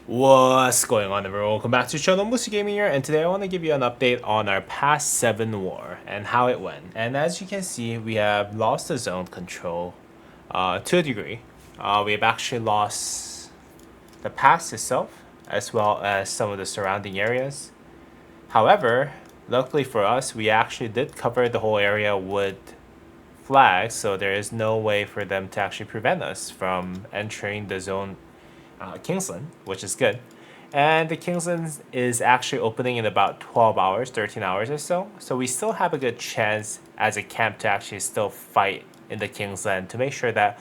What's going on, everyone? Welcome back to the channel, Musi Gaming here, and today I want to give you an update on our past 7 war and how it went. And as you can see, we have lost the zone control to a degree. We have actually lost the pass itself, as well as some of the surrounding areas. However, luckily for us, we actually did cover the whole area with flags, so there is no way for them to actually prevent us from entering the zone Kingsland, which is good. And the Kingsland is actually opening in about 12 hours, 13 hours or so. So we still have a good chance as a camp to actually still fight in the Kingsland to make sure that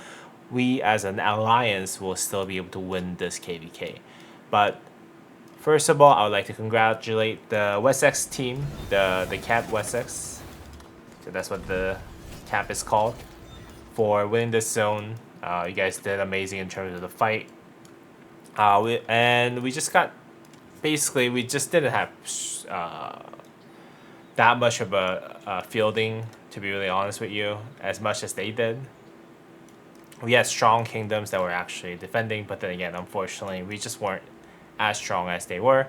we as an alliance will still be able to win this KVK. But first of all, I would like to congratulate the Wessex team, the camp Wessex. So that's what the camp is called, for winning this zone. You guys did amazing in terms of the fight. We just got, basically, we just didn't have that much of a fielding, to be really honest with you, as much as they did. We had strong kingdoms that were actually defending, but then again, unfortunately, we just weren't as strong as they were.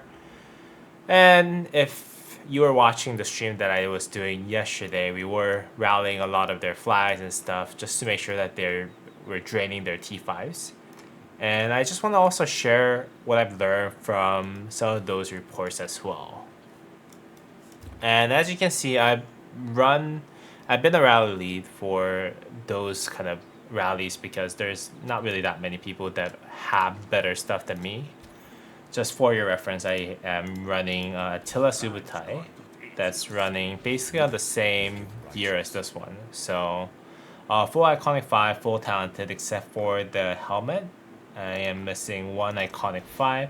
And if you were watching the stream that I was doing yesterday, we were rallying a lot of their flags and stuff just to make sure that we're draining their T5s. And I just want to also share what I've learned from some of those reports as well. And as you can see, I've been a rally lead for those kind of rallies because there's not really that many people that have better stuff than me. Just for your reference, I am running Attila Subutai that's running basically on the same gear as this one. So full iconic 5, full talented except for the helmet. I am missing one iconic 5,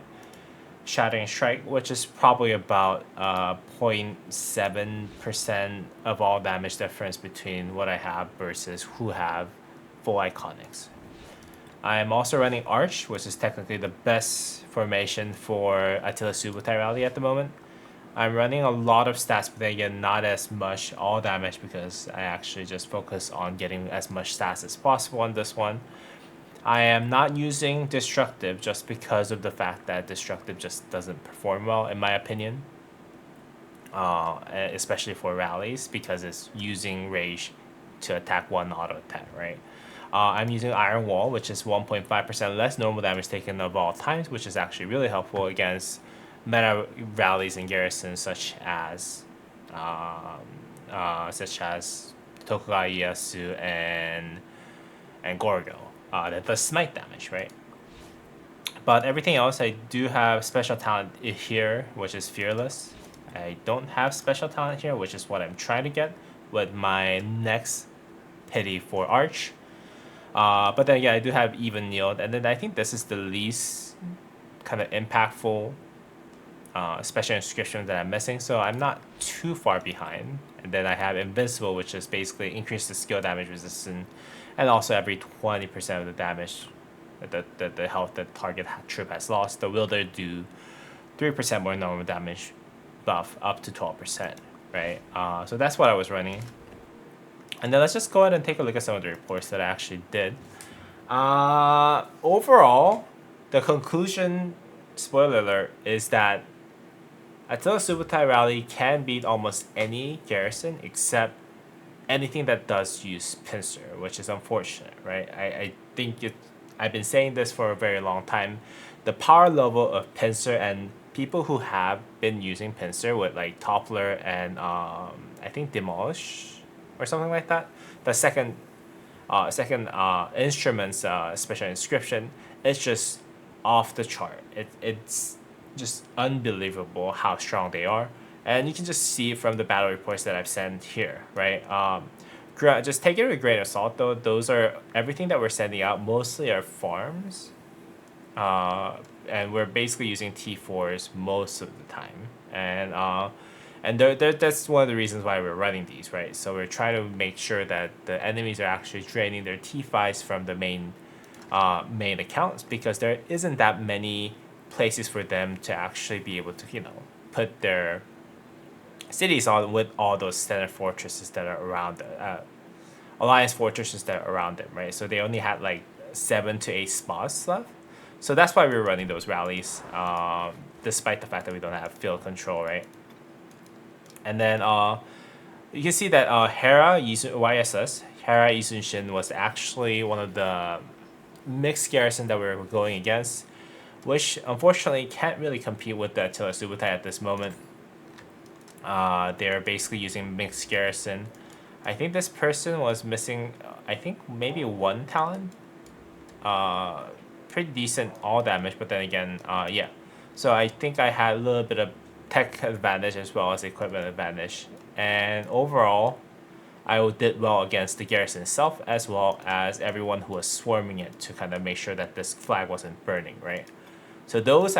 Shattering Strike, which is probably about 0.7% of all damage difference between what I have versus who have full iconics. I am also running Arch, which is technically the best formation for Attila Subutai rally at the moment. I'm running a lot of stats, but again, not as much all damage because I actually just focus on getting as much stats as possible on this one. I am not using Destructive just because of the fact that Destructive just doesn't perform well, in my opinion. Especially for rallies, because it's using Rage to attack one auto attack, right? I'm using Iron Wall, which is 1.5% less normal damage taken of all times, which is actually really helpful against meta rallies and garrisons such as Tokugawa Ieyasu and Gorgo. That does smite damage, right? But everything else, I do have special talent here, which is Fearless. I don't have special talent here, which is what I'm trying to get with my next pity for Arch. But then, yeah, I do have Even Yield, and then I think this is the least kind of impactful special inscription that I'm missing, so I'm not too far behind. And then I have Invincible, which is basically increase the skill damage resistance, and also every 20% of the damage the health that target troop has lost, the Wielder do 3% more normal damage buff up to 12%, right? So that's what I was running. And then let's just go ahead and take a look at some of the reports that I actually did. Overall, the conclusion, spoiler alert, is that Attila Subutai rally can beat almost any garrison except anything that does use pincer, which is unfortunate, right? I think I've been saying this for a very long time. The power level of pincer and people who have been using pincer with like Toppler and I think Demolish or something like that. The second instruments special inscription is just off the chart. It's just unbelievable how strong they are, and you can just see from the battle reports that I've sent here, right? Just take it with a grain of salt, though. Those are everything that we're sending out. Mostly are farms, and we're basically using T4s most of the time, and that's one of the reasons why we're running these, right? So we're trying to make sure that the enemies are actually draining their T5s from the main accounts, because there isn't that many places for them to actually be able to, put their cities on with all those standard fortresses that are around alliance fortresses that are around them, right? So they only had like 7 to 8 spots left. So that's why we were running those rallies, despite the fact that we don't have field control, right? And then you can see that Hera YSS, Hera Isun Shin was actually one of the mixed garrison that we were going against, which unfortunately can't really compete with the Attila Subutai at this moment. They're basically using mixed garrison. I think this person was missing, I think maybe one talent. Pretty decent all damage, but then again, yeah. So I think I had a little bit of tech advantage as well as equipment advantage. And overall, I did well against the garrison itself as well as everyone who was swarming it to kind of make sure that this flag wasn't burning, right? So those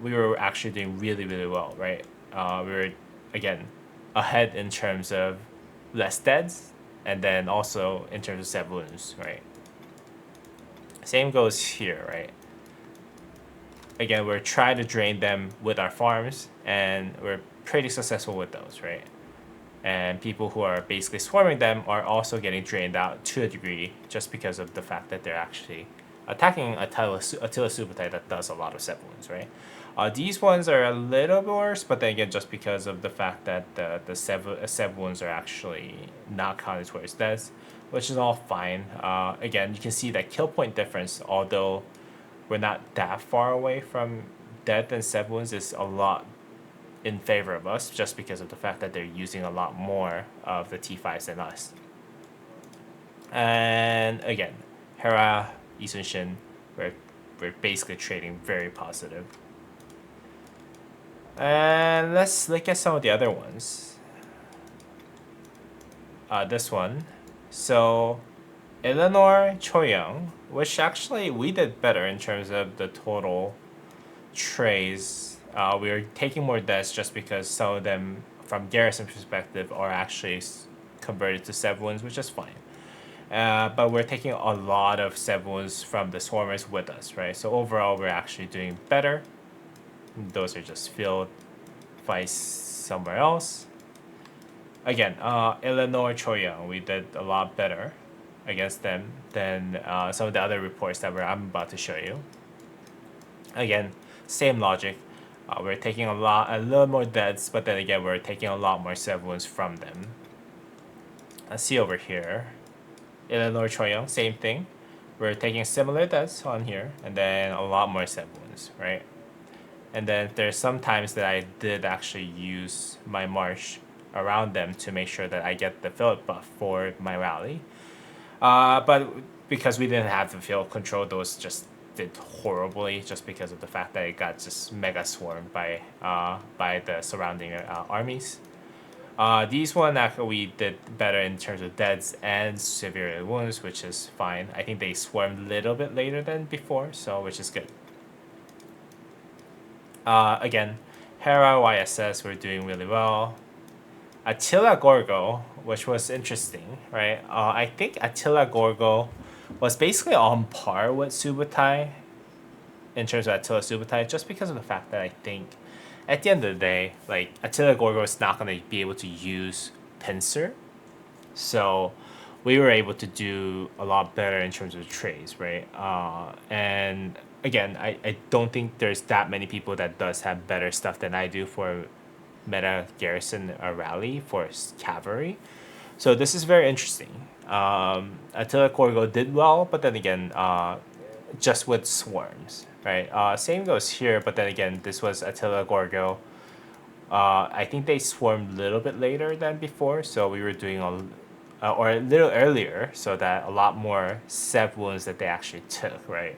we were actually doing really, really well, right? We were, again, ahead in terms of less deaths and then also in terms of set wounds, right? Same goes here, right? Again, we're trying to drain them with our farms, and we're pretty successful with those, right? And people who are basically swarming them are also getting drained out to a degree just because of the fact that they're actually attacking Attila Subutai that does a lot of set wounds, right? These ones are a little worse, but then again, just because of the fact that the set wounds are actually not counted towards deaths, which is all fine. Again, you can see that kill point difference, although we're not that far away from death and set wounds, is a lot in favor of us just because of the fact that they're using a lot more of the T5s than us. And again, Hera, Isun Shin, we're basically trading very positive. And let's look at some of the other ones. This one. So, Eleanor Choyoung, which actually we did better in terms of the total trays. We were taking more deaths just because some of them, from garrison perspective, are actually converted to set wounds, which is fine. But we're taking a lot of set wounds from the swarmers with us, right? So overall, we're actually doing better. Those are just field fights somewhere else. Again, Eleanor Choyoung, we did a lot better against them than some of the other reports that I'm about to show you. Again, same logic. We're taking a little more deaths, but then again, we're taking a lot more set wounds from them. Let's see over here. Eleanor Choyoung, same thing. We're taking similar deaths on here, and then a lot more set wounds, right? And then there's some times that I did actually use my march around them to make sure that I get the field buff for my rally. But because we didn't have the field control, those just did horribly just because of the fact that it got just mega swarmed by the surrounding armies. These one actually we did better in terms of deaths and severe wounds, which is fine. I think they swarmed a little bit later than before, so which is good. Again, Hera YSS we're doing really well. Attila Gorgo, which was interesting, right? I think Attila Gorgo was basically on par with Subutai in terms of Attila Subutai, just because of the fact that I think at the end of the day, like Attila Gorgo is not going to be able to use Pincer, so we were able to do a lot better in terms of trades, right? And again, I don't think there's that many people that does have better stuff than I do for meta garrison rally for cavalry. So this is very interesting. Attila Gorgo did well, but then again, just with swarms, right? Same goes here, but then again, this was Attila Gorgo. I think they swarmed a little bit later than before, so we were doing or a little earlier, so that a lot more set wounds that they actually took, right?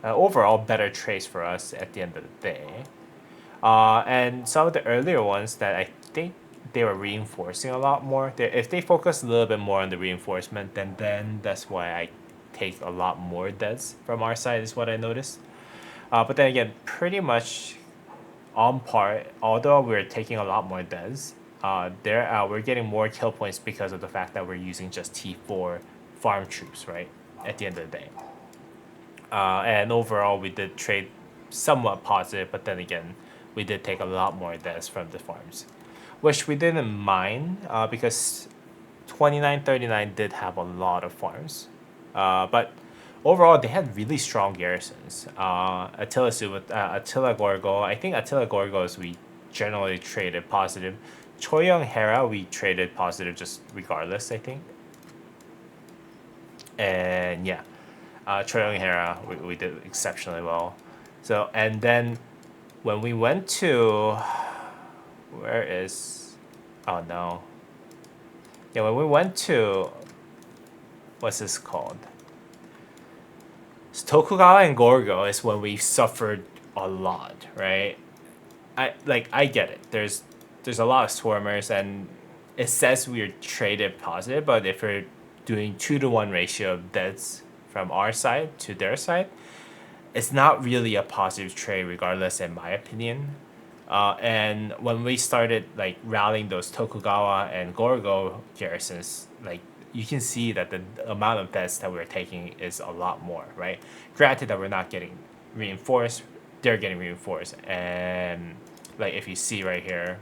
Overall, better trace for us at the end of the day. And some of the earlier ones that I think they were reinforcing a lot more. If they focus a little bit more on the reinforcement, then that's why I take a lot more deaths from our side is what I noticed. But then again, pretty much on par. Although we're taking a lot more deaths, we're getting more kill points because of the fact that we're using just T4 farm troops, right? At the end of the day. And overall, we did trade somewhat positive, but then again, we did take a lot more deaths from the farms, which we didn't mind because 2939 did have a lot of farms. But overall they had really strong garrisons. Attila Gorgo. I think Attila Gorgos we generally traded positive. Choyong Hera we traded positive just regardless, I think. And yeah, Choyong Hera we did exceptionally well. So and then when we went to where is oh no. Yeah, when we went to what's this called? So Tokugawa and Gorgo is when we suffered a lot, right? I get it. There's a lot of swarmers and it says we're traded positive, but if we're doing 2-to-1 ratio of deaths from our side to their side, it's not really a positive trade regardless in my opinion. And when we started like rallying those Tokugawa and Gorgo garrisons, like you can see that the amount of deaths that we're taking is a lot more, right? Granted that we're not getting reinforced, they're getting reinforced, and like if you see right here,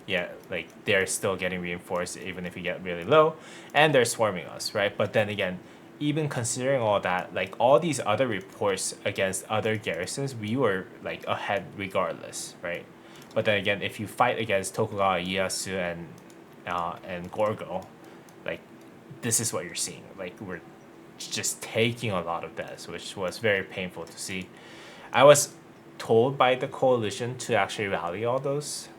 yeah, like they're still getting reinforced even if you get really low, and they're swarming us, right? But then again, even considering all that, like all these other reports against other garrisons, we were like ahead regardless, right? But then again, if you fight against Tokugawa Ieyasu and Gorgo, like this is what you're seeing. Like we're just taking a lot of deaths, which was very painful to see. I was told by the coalition to actually rally all those,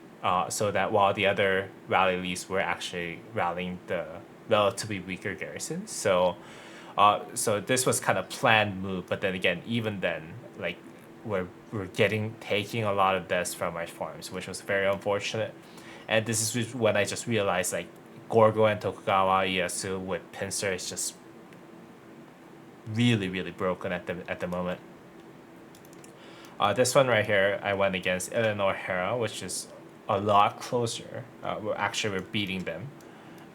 so that while the other rally leads were actually rallying the relatively weaker garrisons. So this was kind of planned move, but then again, even then, like we're taking a lot of deaths from our farms, which was very unfortunate. And this is when I just realized like Gorgo and Tokugawa Ieyasu with pincer is just really really broken at the moment. This one right here, I went against Eleanor Hera, which is a lot closer. We're beating them.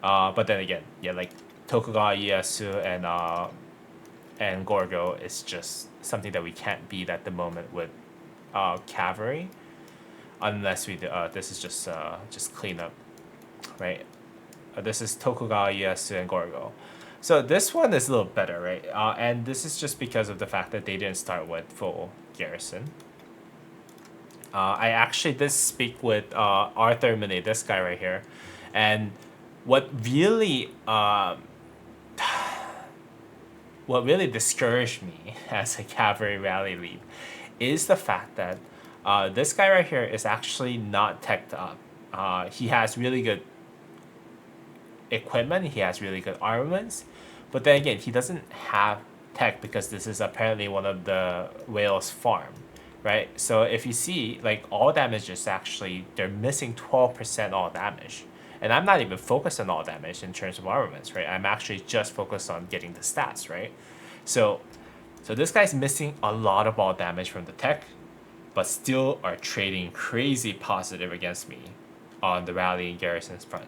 But then again, yeah, like Tokugawa Ieyasu and Gorgo is just something that we can't beat at the moment with cavalry, unless we do. This is just clean up, right? This is Tokugawa Ieyasu and Gorgo. So this one is a little better, right? And this is just because of the fact that they didn't start with full garrison. I actually did speak with Arthur Minnie, this guy right here, and what really discouraged me as a cavalry rally lead is the fact that this guy right here is actually not teched up. He has really good equipment, he has really good armaments, but then again, he doesn't have tech because this is apparently one of the whales' farm, right? So if you see, like all damage is actually, they're missing 12% all damage. And I'm not even focused on all damage in terms of armaments, right? I'm actually just focused on getting the stats, right? So this guy's missing a lot of all damage from the tech, but still are trading crazy positive against me on the rally and garrisons front.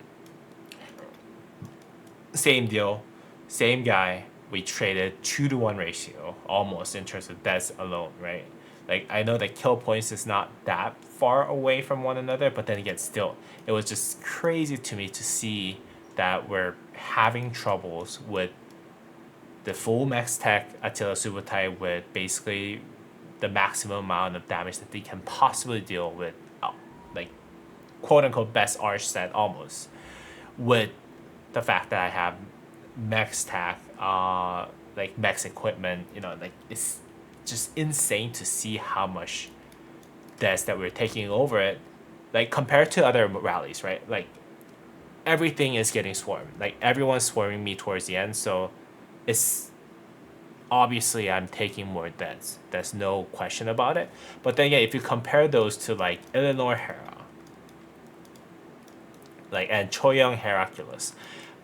Same deal, same guy. We traded 2-to-1 ratio almost in terms of deaths alone, right? Like I know that kill points is not that far away from one another, but then again, still, it was just crazy to me to see that we're having troubles with the full max tech Attila Subutai with basically the maximum amount of damage that they can possibly deal with, like quote unquote best arch set almost, with the fact that I have max tech, like max equipment, like it's just insane to see how much deaths that we're taking over it, like compared to other rallies, right? Like everything is getting swarmed, like everyone's swarming me towards the end, so it's obviously I'm taking more deaths. There's no question about it. But then again, if you compare those to like Eleanor Hera, like and Choyong Hercules,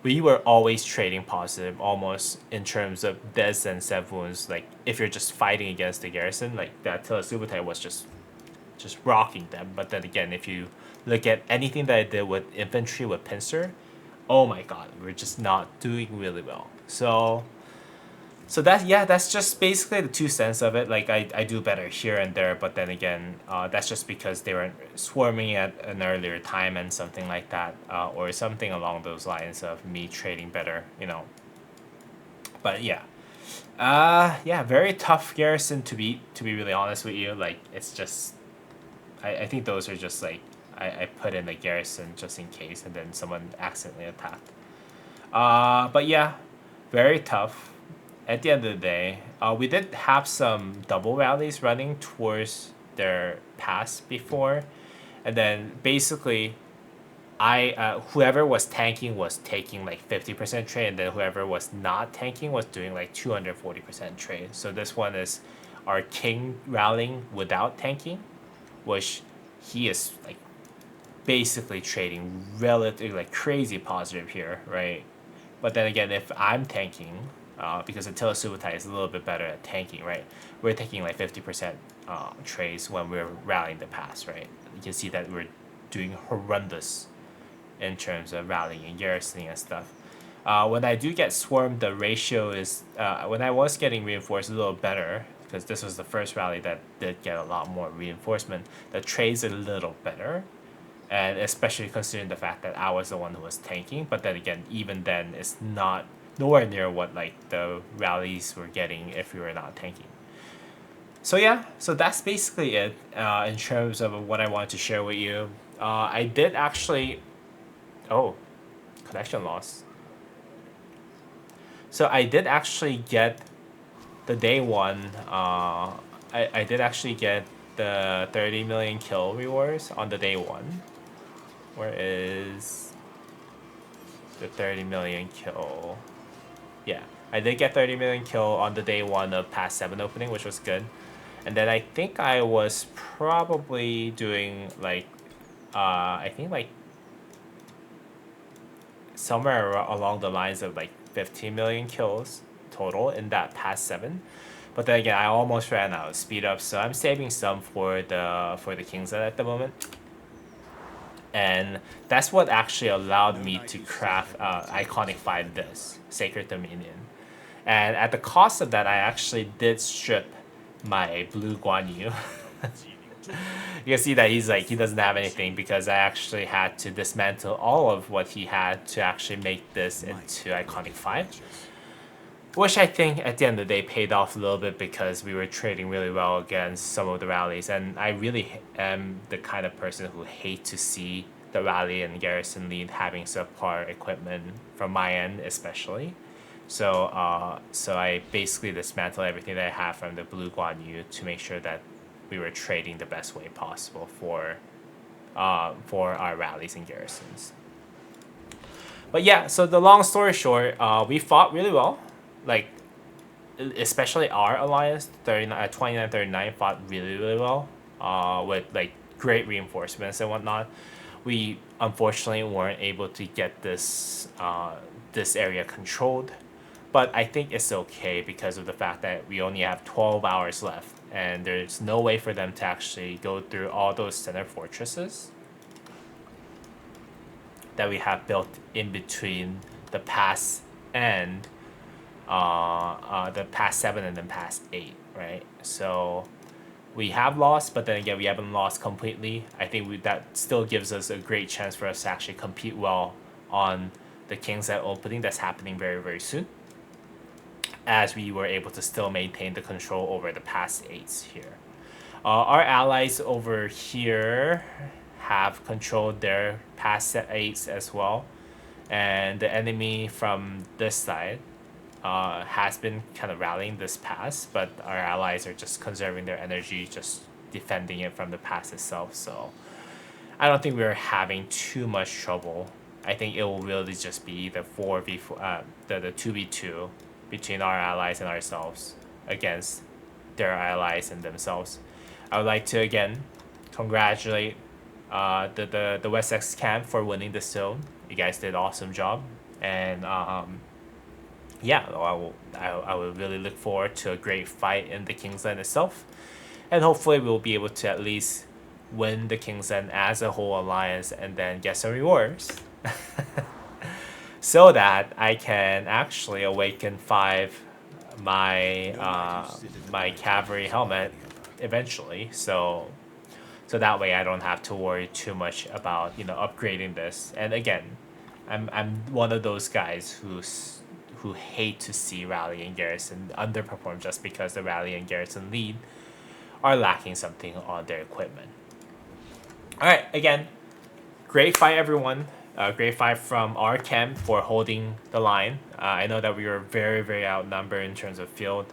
we were always trading positive almost in terms of deaths and save wounds. Like if you're just fighting against the garrison, like that Attila Subutai was just rocking them. But then again, if you look at anything that I did with infantry with pincer, oh my god, we're just not doing really well. So that's just basically the 2 cents of it. Like I do better here and there, but then again, that's just because they were swarming at an earlier time and something like that, or something along those lines of me trading better, But yeah, Yeah, very tough garrison to beat. To be really honest with you, like it's just, I think those are just like I put in the garrison just in case, and then someone accidentally attacked. But yeah, very tough. At the end of the day, we did have some double rallies running towards their pass before, and then basically I whoever was tanking was taking like 50% trade, and then whoever was not tanking was doing like 240% trade. So this one is our king rallying without tanking, which he is like basically trading relatively like crazy positive here, right? But then again, if I'm tanking, because Attila Subutai is a little bit better at tanking, right? We're taking like 50% trades when we're rallying the pass, right? You can see that we're doing horrendous in terms of rallying and garrisoning and stuff. When I do get swarmed, the ratio is when I was getting reinforced a little better, because this was the first rally that did get a lot more reinforcement. The trades a little better, and especially considering the fact that I was the one who was tanking. But then again, even then, it's not nowhere near what like the rallies were getting if we were not tanking. So yeah, so that's basically it in terms of what I wanted to share with you. I did actually, oh, connection loss. So I did actually get the day one. I did actually get the 30 million kill rewards on the day one. Where is the 30 million kill? Yeah, I did get 30 million kill on the day one of past 7 opening, which was good. And then I think I was probably doing like, I think like somewhere along the lines of like 15 million kills total in that past 7. But then again, I almost ran out of speed up, so I'm saving some for the King's Head at the moment. And that's what actually allowed me to craft Iconic 5 this, Sacred Dominion. And at the cost of that, I actually did strip my blue Guan Yu. You can see that he doesn't have anything because I actually had to dismantle all of what he had to actually make this into Iconic 5. Which I think at the end of the day paid off a little bit because we were trading really well against some of the rallies. And I really am the kind of person who hate to see the rally and garrison lead having subpar equipment from my end especially. So I basically dismantled everything that I have from the blue Guan Yu to make sure that we were trading the best way possible for our rallies and garrisons. But yeah, so the long story short, we fought really well. Like, especially our alliance, 2939 fought really, really well. With like great reinforcements and whatnot. We unfortunately weren't able to get this this area controlled. But I think it's okay because of the fact that we only have 12 hours left, and there's no way for them to actually go through all those center fortresses that we have built in between the pass and the past 7 and then past 8, right? So we have lost, but then again, we haven't lost completely. I think that still gives us a great chance for us to actually compete well on the King's Head opening that's happening very, very soon, as we were able to still maintain the control over the past 8s here. Our allies over here have controlled their past 8s as well, and the enemy from this side has been kind of rallying this pass, but our allies are just conserving their energy, just defending it from the pass itself. So I don't think we're having too much trouble. I think it will really just be the 4v4, the 2v2 between our allies and ourselves against their allies and themselves. I would like to again congratulate the Wessex camp for winning the zone. You guys did an awesome job, and yeah, I will really look forward to a great fight in the King's End itself, and hopefully we'll be able to at least win the King's End as a whole alliance and then get some rewards. So that I can actually awaken 5 my cavalry helmet eventually. So that way I don't have to worry too much about upgrading this. And again, I'm one of those guys who hate to see Rally and Garrison underperform just because the Rally and Garrison lead are lacking something on their equipment. Alright, again, great fight, everyone. Great fight from our camp for holding the line. I know that we were very, very outnumbered in terms of field,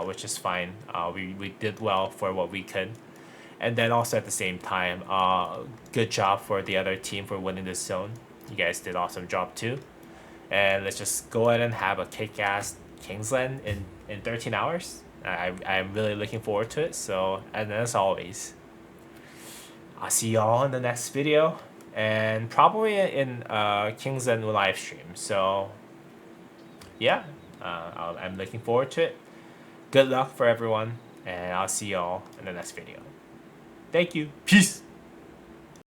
which is fine. We did well for what we could. And then also at the same time, good job for the other team for winning this zone. You guys did awesome job too. And let's just go ahead and have a kick-ass Kingsland in 13 hours. I'm really looking forward to it. So, and as always, I'll see y'all in the next video. And probably in Kingsland live stream. So, yeah, I'm looking forward to it. Good luck for everyone. And I'll see y'all in the next video. Thank you. Peace.